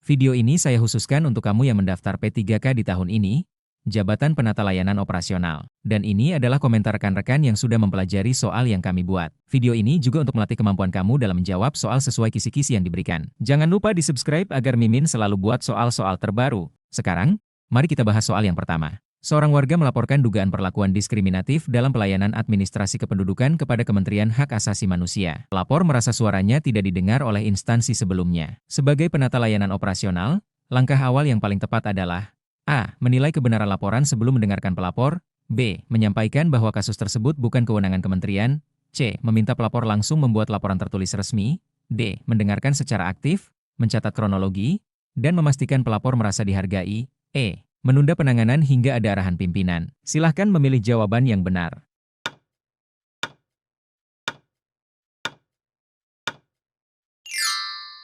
Video ini saya khususkan untuk kamu yang mendaftar P3K di tahun ini, Jabatan Penata Layanan Operasional. Dan ini adalah komentar rekan-rekan yang sudah mempelajari soal yang kami buat. Video ini juga untuk melatih kemampuan kamu dalam menjawab soal sesuai kisi-kisi yang diberikan. Jangan lupa di-subscribe agar Mimin selalu buat soal-soal terbaru. Sekarang, mari kita bahas soal yang pertama. Seorang warga melaporkan dugaan perlakuan diskriminatif dalam pelayanan administrasi kependudukan kepada Kementerian Hak Asasi Manusia. Pelapor merasa suaranya tidak didengar oleh instansi sebelumnya. Sebagai penata layanan operasional, langkah awal yang paling tepat adalah A. Menilai kebenaran laporan sebelum mendengarkan pelapor. B. Menyampaikan bahwa kasus tersebut bukan kewenangan kementerian. C. Meminta pelapor langsung membuat laporan tertulis resmi. D. Mendengarkan secara aktif, mencatat kronologi, dan memastikan pelapor merasa dihargai. E. Menunda penanganan hingga ada arahan pimpinan. Silahkan memilih jawaban yang benar.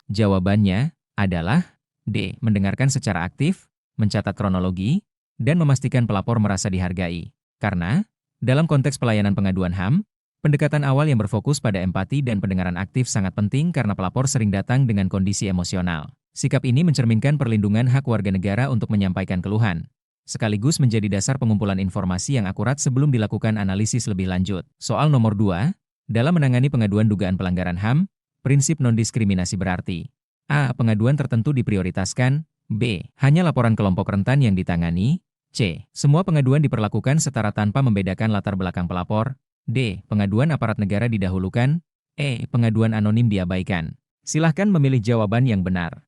Jawabannya adalah D. Mendengarkan secara aktif, mencatat kronologi, dan memastikan pelapor merasa dihargai. Karena, dalam konteks pelayanan pengaduan HAM, pendekatan awal yang berfokus pada empati dan pendengaran aktif sangat penting karena pelapor sering datang dengan kondisi emosional. Sikap ini mencerminkan perlindungan hak warga negara untuk menyampaikan keluhan, sekaligus menjadi dasar pengumpulan informasi yang akurat sebelum dilakukan analisis lebih lanjut. Soal nomor 2, dalam menangani pengaduan dugaan pelanggaran HAM, prinsip non-diskriminasi berarti A. Pengaduan tertentu diprioritaskan. B. Hanya laporan kelompok rentan yang ditangani. C. Semua pengaduan diperlakukan setara tanpa membedakan latar belakang pelapor. D. Pengaduan aparat negara didahulukan. E. Pengaduan anonim diabaikan. Silahkan memilih jawaban yang benar.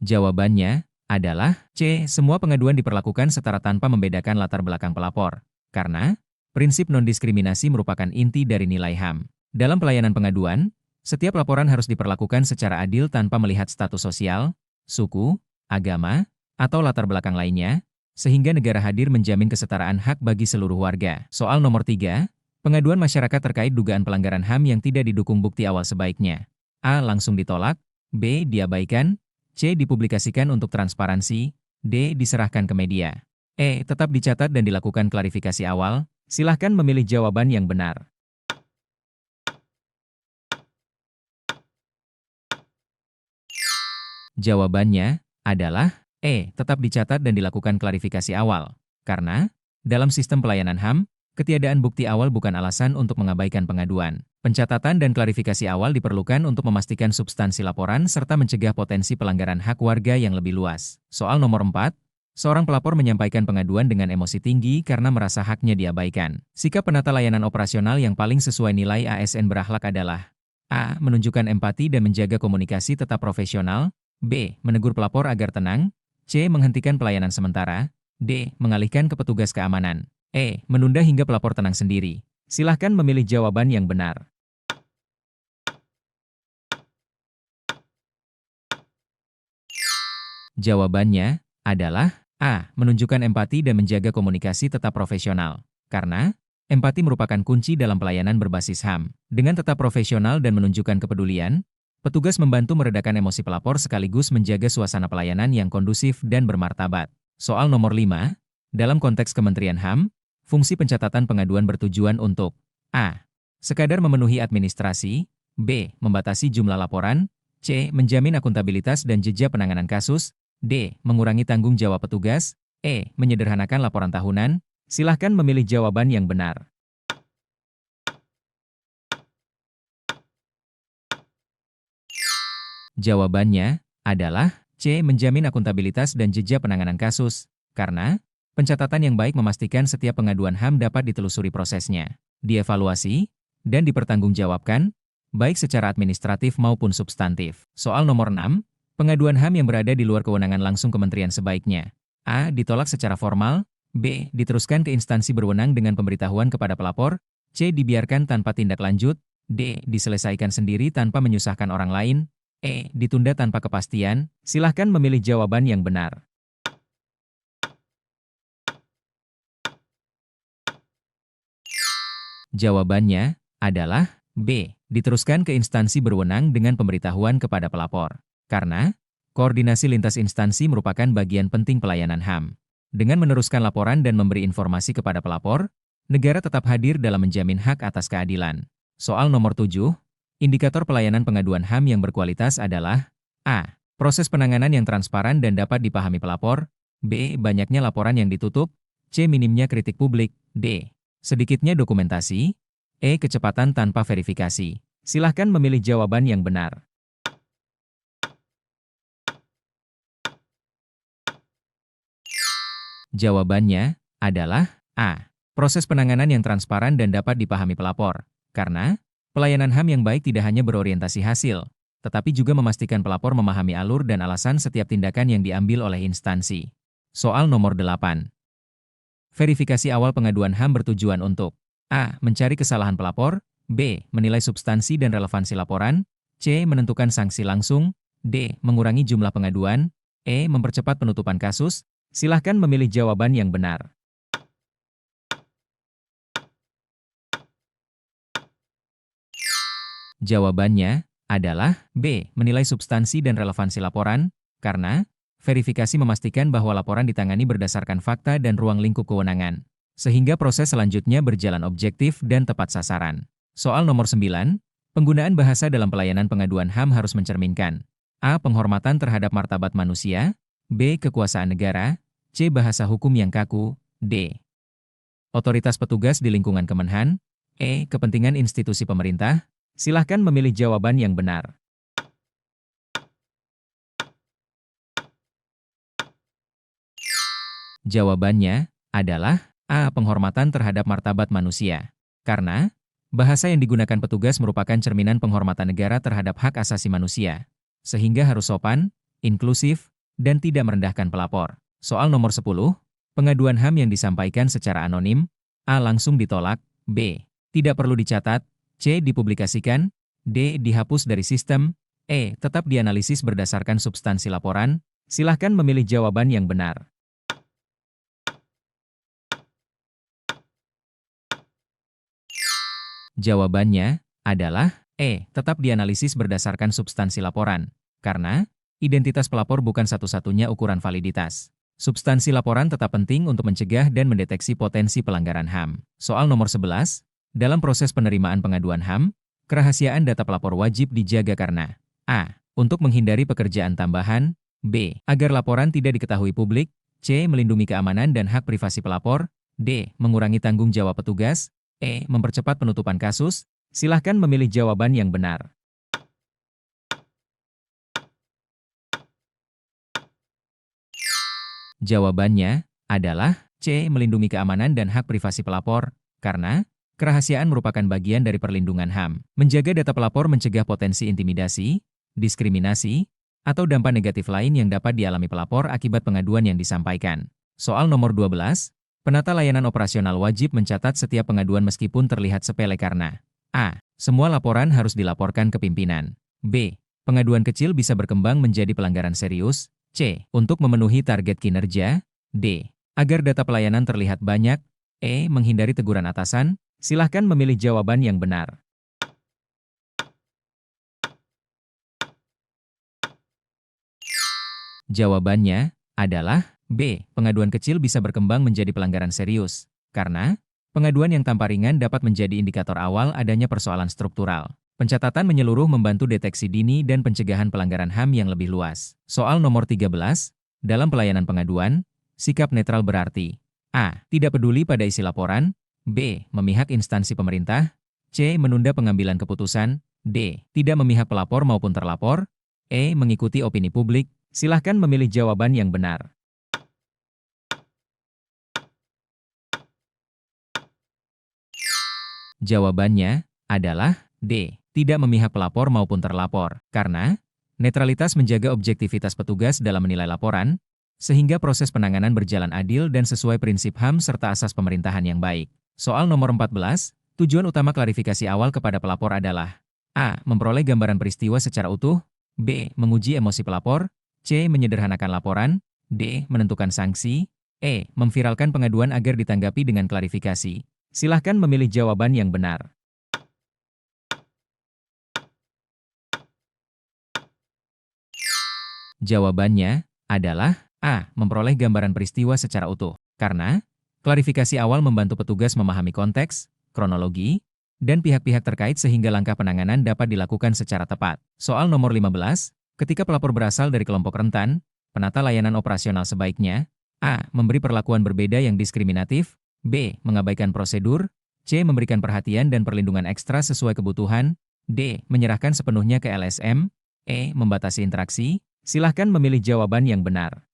Jawabannya adalah C. Semua pengaduan diperlakukan setara tanpa membedakan latar belakang pelapor. Karena, prinsip non-diskriminasi merupakan inti dari nilai HAM. Dalam pelayanan pengaduan, setiap laporan harus diperlakukan secara adil tanpa melihat status sosial, suku, agama, atau latar belakang lainnya, sehingga negara hadir menjamin kesetaraan hak bagi seluruh warga. Soal nomor 3, pengaduan masyarakat terkait dugaan pelanggaran HAM yang tidak didukung bukti awal sebaiknya A. Langsung ditolak. B. Diabaikan. C. Dipublikasikan untuk transparansi. D. Diserahkan ke media. E. Tetap dicatat dan dilakukan klarifikasi awal. Silahkan memilih jawaban yang benar. Jawabannya adalah E. Tetap dicatat dan dilakukan klarifikasi awal. Karena, dalam sistem pelayanan HAM, ketiadaan bukti awal bukan alasan untuk mengabaikan pengaduan. Pencatatan dan klarifikasi awal diperlukan untuk memastikan substansi laporan serta mencegah potensi pelanggaran hak warga yang lebih luas. Soal nomor 4, seorang pelapor menyampaikan pengaduan dengan emosi tinggi karena merasa haknya diabaikan. Sikap penata layanan operasional yang paling sesuai nilai ASN berakhlak adalah A. Menunjukkan empati dan menjaga komunikasi tetap profesional. B. Menegur pelapor agar tenang. C. Menghentikan pelayanan sementara. D. Mengalihkan ke petugas keamanan. E. Menunda hingga pelapor tenang sendiri. Silahkan memilih jawaban yang benar. Jawabannya adalah A. Menunjukkan empati dan menjaga komunikasi tetap profesional. Karena, empati merupakan kunci dalam pelayanan berbasis HAM. Dengan tetap profesional dan menunjukkan kepedulian, petugas membantu meredakan emosi pelapor sekaligus menjaga suasana pelayanan yang kondusif dan bermartabat. Soal nomor 5, dalam konteks Kementerian HAM, fungsi pencatatan pengaduan bertujuan untuk A. Sekadar memenuhi administrasi. B. Membatasi jumlah laporan. C. Menjamin akuntabilitas dan jejak penanganan kasus. D. Mengurangi tanggung jawab petugas. E. Menyederhanakan laporan tahunan. Silahkan memilih jawaban yang benar. Jawabannya adalah C. Menjamin akuntabilitas dan jejak penanganan kasus. Karena, pencatatan yang baik memastikan setiap pengaduan HAM dapat ditelusuri prosesnya, dievaluasi, dan dipertanggungjawabkan, baik secara administratif maupun substantif. Soal nomor 6, pengaduan HAM yang berada di luar kewenangan langsung kementerian sebaiknya A. Ditolak secara formal. B. Diteruskan ke instansi berwenang dengan pemberitahuan kepada pelapor. C. Dibiarkan tanpa tindak lanjut. D. Diselesaikan sendiri tanpa menyusahkan orang lain. E. Ditunda tanpa kepastian. Silahkan memilih jawaban yang benar. Jawabannya adalah B. Diteruskan ke instansi berwenang dengan pemberitahuan kepada pelapor. Karena, koordinasi lintas instansi merupakan bagian penting pelayanan HAM. Dengan meneruskan laporan dan memberi informasi kepada pelapor, negara tetap hadir dalam menjamin hak atas keadilan. Soal nomor 7, indikator pelayanan pengaduan HAM yang berkualitas adalah A. Proses penanganan yang transparan dan dapat dipahami pelapor. B. Banyaknya laporan yang ditutup. C. Minimnya kritik publik. D. Sedikitnya dokumentasi. E. Kecepatan tanpa verifikasi. Silahkan memilih jawaban yang benar. Jawabannya adalah A. Proses penanganan yang transparan dan dapat dipahami pelapor. Karena pelayanan HAM yang baik tidak hanya berorientasi hasil, tetapi juga memastikan pelapor memahami alur dan alasan setiap tindakan yang diambil oleh instansi. Soal nomor 8. Verifikasi awal pengaduan HAM bertujuan untuk A. Mencari kesalahan pelapor. B. Menilai substansi dan relevansi laporan. C. Menentukan sanksi langsung. D. Mengurangi jumlah pengaduan. E. Mempercepat penutupan kasus. Silahkan memilih jawaban yang benar. Jawabannya adalah B. Menilai substansi dan relevansi laporan, karena verifikasi memastikan bahwa laporan ditangani berdasarkan fakta dan ruang lingkup kewenangan, sehingga proses selanjutnya berjalan objektif dan tepat sasaran. Soal nomor 9, penggunaan bahasa dalam pelayanan pengaduan HAM harus mencerminkan A. Penghormatan terhadap martabat manusia. B. Kekuasaan negara. C. Bahasa hukum yang kaku. D. Otoritas petugas di lingkungan Kemenhan. E. Kepentingan institusi pemerintah. Silahkan memilih jawaban yang benar. Jawabannya adalah A. Penghormatan terhadap martabat manusia. Karena bahasa yang digunakan petugas merupakan cerminan penghormatan negara terhadap hak asasi manusia, sehingga harus sopan, inklusif, dan tidak merendahkan pelapor. Soal nomor 10, pengaduan HAM yang disampaikan secara anonim, A. Langsung ditolak. B. Tidak perlu dicatat. C. Dipublikasikan. D. Dihapus dari sistem. E. Tetap dianalisis berdasarkan substansi laporan. Silahkan memilih jawaban yang benar. Jawabannya adalah E. Tetap dianalisis berdasarkan substansi laporan. Karena identitas pelapor bukan satu-satunya ukuran validitas. Substansi laporan tetap penting untuk mencegah dan mendeteksi potensi pelanggaran HAM. Soal nomor 11, dalam proses penerimaan pengaduan HAM, kerahasiaan data pelapor wajib dijaga karena A. Untuk menghindari pekerjaan tambahan. B. Agar laporan tidak diketahui publik. C. Melindungi keamanan dan hak privasi pelapor. D. Mengurangi tanggung jawab petugas. E. Mempercepat penutupan kasus. Silahkan memilih jawaban yang benar. Jawabannya adalah C. Melindungi keamanan dan hak privasi pelapor, karena kerahasiaan merupakan bagian dari perlindungan HAM. Menjaga data pelapor mencegah potensi intimidasi, diskriminasi, atau dampak negatif lain yang dapat dialami pelapor akibat pengaduan yang disampaikan. Soal nomor 12, penata layanan operasional wajib mencatat setiap pengaduan meskipun terlihat sepele karena A. Semua laporan harus dilaporkan ke pimpinan. B. Pengaduan kecil bisa berkembang menjadi pelanggaran serius. C. Untuk memenuhi target kinerja. D. Agar data pelayanan terlihat banyak. E. Menghindari teguran atasan. Silahkan memilih jawaban yang benar. Jawabannya adalah B. Pengaduan kecil bisa berkembang menjadi pelanggaran serius, karena pengaduan yang tanpa ringan dapat menjadi indikator awal adanya persoalan struktural. Pencatatan menyeluruh membantu deteksi dini dan pencegahan pelanggaran HAM yang lebih luas. Soal nomor 13, dalam pelayanan pengaduan, sikap netral berarti A. Tidak peduli pada isi laporan. B. Memihak instansi pemerintah. C. Menunda pengambilan keputusan. D. Tidak memihak pelapor maupun terlapor. E. Mengikuti opini publik. Silahkan memilih jawaban yang benar. Jawabannya adalah D. Tidak memihak pelapor maupun terlapor, karena netralitas menjaga objektivitas petugas dalam menilai laporan, sehingga proses penanganan berjalan adil dan sesuai prinsip HAM serta asas pemerintahan yang baik. Soal nomor 14, tujuan utama klarifikasi awal kepada pelapor adalah A. Memperoleh gambaran peristiwa secara utuh. B. Menguji emosi pelapor. C. Menyederhanakan laporan. D. Menentukan sanksi. E. Memviralkan pengaduan agar ditanggapi dengan klarifikasi. Silahkan memilih jawaban yang benar. Jawabannya adalah A. Memperoleh gambaran peristiwa secara utuh. Karena klarifikasi awal membantu petugas memahami konteks, kronologi, dan pihak-pihak terkait sehingga langkah penanganan dapat dilakukan secara tepat. Soal nomor 15, ketika pelapor berasal dari kelompok rentan, penata layanan operasional sebaiknya A. Memberi perlakuan berbeda yang diskriminatif, B. Mengabaikan prosedur, C. Memberikan perhatian dan perlindungan ekstra sesuai kebutuhan, D. Menyerahkan sepenuhnya ke LSM, E. Membatasi interaksi. Silahkan memilih jawaban yang benar.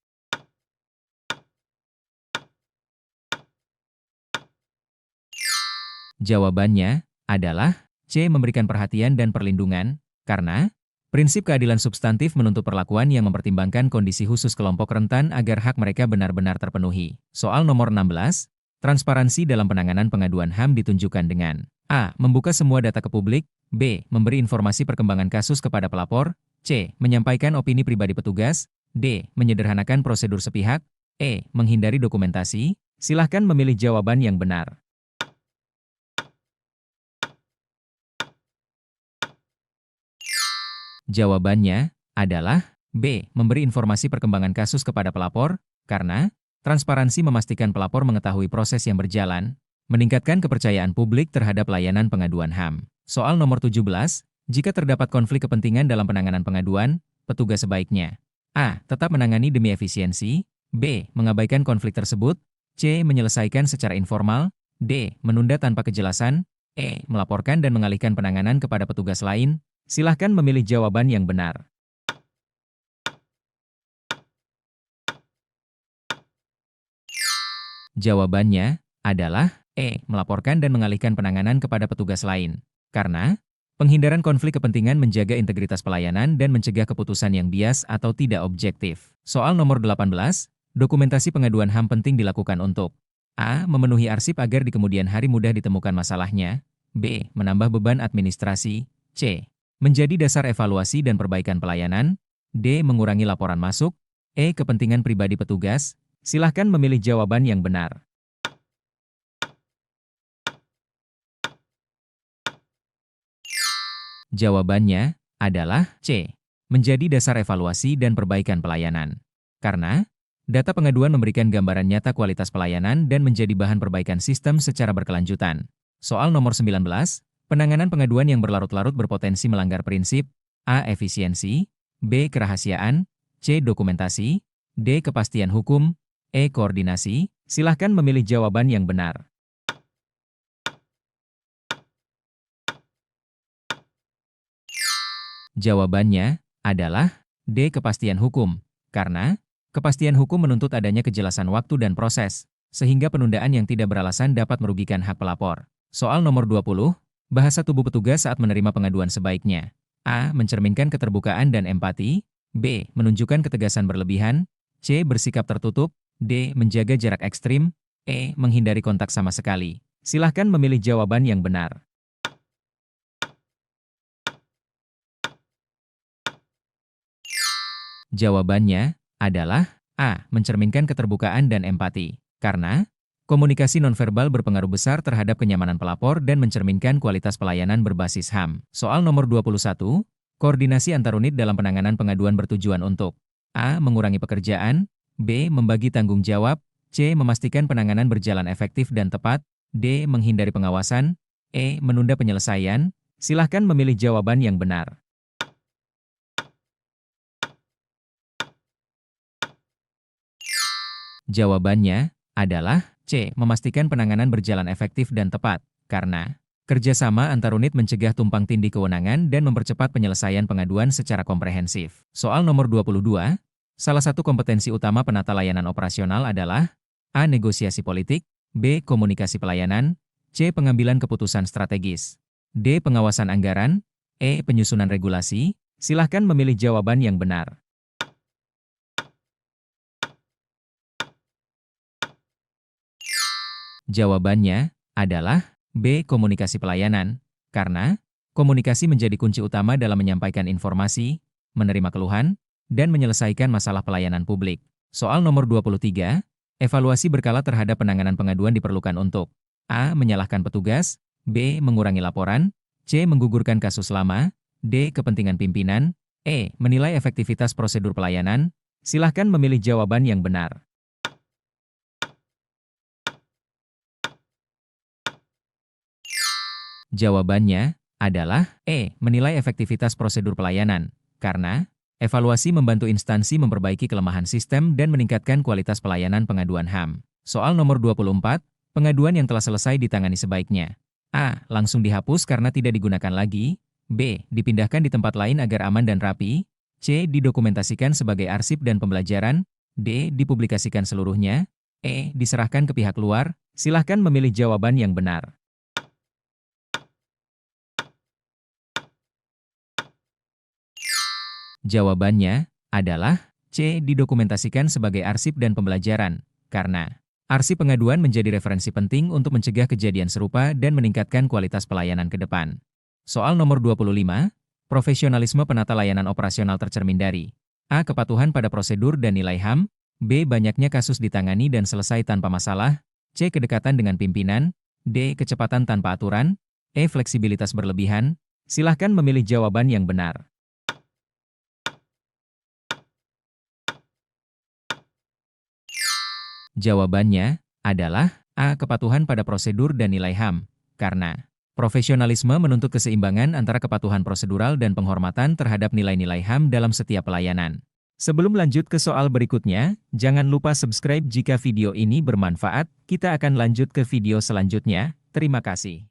Jawabannya adalah C. Memberikan perhatian dan perlindungan, karena prinsip keadilan substantif menuntut perlakuan yang mempertimbangkan kondisi khusus kelompok rentan agar hak mereka benar-benar terpenuhi. Soal nomor 16, transparansi dalam penanganan pengaduan HAM ditunjukkan dengan A. Membuka semua data ke publik, B. Memberi informasi perkembangan kasus kepada pelapor, C. Menyampaikan opini pribadi petugas, D. Menyederhanakan prosedur sepihak, E. Menghindari dokumentasi. Silahkan memilih jawaban yang benar. Jawabannya adalah B. Memberi informasi perkembangan kasus kepada pelapor, karena transparansi memastikan pelapor mengetahui proses yang berjalan, meningkatkan kepercayaan publik terhadap layanan pengaduan HAM. Soal nomor 17, jika terdapat konflik kepentingan dalam penanganan pengaduan, petugas sebaiknya A. Tetap menangani demi efisiensi, B. Mengabaikan konflik tersebut, C. Menyelesaikan secara informal, D. Menunda tanpa kejelasan, E. Melaporkan dan mengalihkan penanganan kepada petugas lain. Silahkan memilih jawaban yang benar. Jawabannya adalah E. Melaporkan dan mengalihkan penanganan kepada petugas lain. Karena penghindaran konflik kepentingan menjaga integritas pelayanan dan mencegah keputusan yang bias atau tidak objektif. Soal nomor 18, dokumentasi pengaduan HAM penting dilakukan untuk A. Memenuhi arsip agar di kemudian hari mudah ditemukan masalahnya, B. Menambah beban administrasi, C. Menjadi dasar evaluasi dan perbaikan pelayanan, D. Mengurangi laporan masuk, E. Kepentingan pribadi petugas. Silahkan memilih jawaban yang benar. Jawabannya adalah C. Menjadi dasar evaluasi dan perbaikan pelayanan. Karena data pengaduan memberikan gambaran nyata kualitas pelayanan dan menjadi bahan perbaikan sistem secara berkelanjutan. Soal nomor 19, penanganan pengaduan yang berlarut-larut berpotensi melanggar prinsip A. Efisiensi, B. Kerahasiaan, C. Dokumentasi, D. Kepastian hukum, E. Koordinasi. Silahkan memilih jawaban yang benar. Jawabannya adalah D. Kepastian hukum, karena kepastian hukum menuntut adanya kejelasan waktu dan proses, sehingga penundaan yang tidak beralasan dapat merugikan hak pelapor. Soal nomor 20, bahasa tubuh petugas saat menerima pengaduan sebaiknya A. Mencerminkan keterbukaan dan empati, B. Menunjukkan ketegasan berlebihan, C. Bersikap tertutup, D. Menjaga jarak ekstrim, E. Menghindari kontak sama sekali. Silahkan memilih jawaban yang benar. Jawabannya adalah A. Mencerminkan keterbukaan dan empati. Karena komunikasi nonverbal berpengaruh besar terhadap kenyamanan pelapor dan mencerminkan kualitas pelayanan berbasis HAM. Soal nomor 21, koordinasi antar unit dalam penanganan pengaduan bertujuan untuk A. Mengurangi pekerjaan, B. Membagi tanggung jawab, C. Memastikan penanganan berjalan efektif dan tepat, D. Menghindari pengawasan, E. Menunda penyelesaian. Silahkan memilih jawaban yang benar. Jawabannya adalah C. Memastikan penanganan berjalan efektif dan tepat, karena kerjasama antar unit mencegah tumpang tindih kewenangan dan mempercepat penyelesaian pengaduan secara komprehensif. Soal nomor 22, salah satu kompetensi utama penata layanan operasional adalah A. Negosiasi politik, B. Komunikasi pelayanan, C. Pengambilan keputusan strategis, D. Pengawasan anggaran, E. Penyusunan regulasi. Silahkan memilih jawaban yang benar. Jawabannya adalah B. Komunikasi pelayanan, karena komunikasi menjadi kunci utama dalam menyampaikan informasi, menerima keluhan, dan menyelesaikan masalah pelayanan publik. Soal nomor 23, evaluasi berkala terhadap penanganan pengaduan diperlukan untuk A. Menyalahkan petugas, B. Mengurangi laporan, C. Menggugurkan kasus lama, D. Kepentingan pimpinan, E. Menilai efektivitas prosedur pelayanan. Silahkan memilih jawaban yang benar. Jawabannya adalah E. Menilai efektivitas prosedur pelayanan. Karena evaluasi membantu instansi memperbaiki kelemahan sistem dan meningkatkan kualitas pelayanan pengaduan HAM. Soal nomor 24, pengaduan yang telah selesai ditangani sebaiknya. A. Langsung dihapus karena tidak digunakan lagi. B. Dipindahkan di tempat lain agar aman dan rapi. C. Didokumentasikan sebagai arsip dan pembelajaran. D. Dipublikasikan seluruhnya. E. Diserahkan ke pihak luar. Silahkan memilih jawaban yang benar. Jawabannya adalah C. Didokumentasikan sebagai arsip dan pembelajaran. Karena arsip pengaduan menjadi referensi penting untuk mencegah kejadian serupa dan meningkatkan kualitas pelayanan ke depan. Soal nomor 25, profesionalisme penata layanan operasional tercermin dari A. Kepatuhan pada prosedur dan nilai HAM. B. Banyaknya kasus ditangani dan selesai tanpa masalah. C. Kedekatan dengan pimpinan. D. Kecepatan tanpa aturan. E. Fleksibilitas berlebihan. Silahkan memilih jawaban yang benar. Jawabannya adalah A. Kepatuhan pada prosedur dan nilai HAM. Karena profesionalisme menuntut keseimbangan antara kepatuhan prosedural dan penghormatan terhadap nilai-nilai HAM dalam setiap pelayanan. Sebelum lanjut ke soal berikutnya, jangan lupa subscribe jika video ini bermanfaat. Kita akan lanjut ke video selanjutnya. Terima kasih.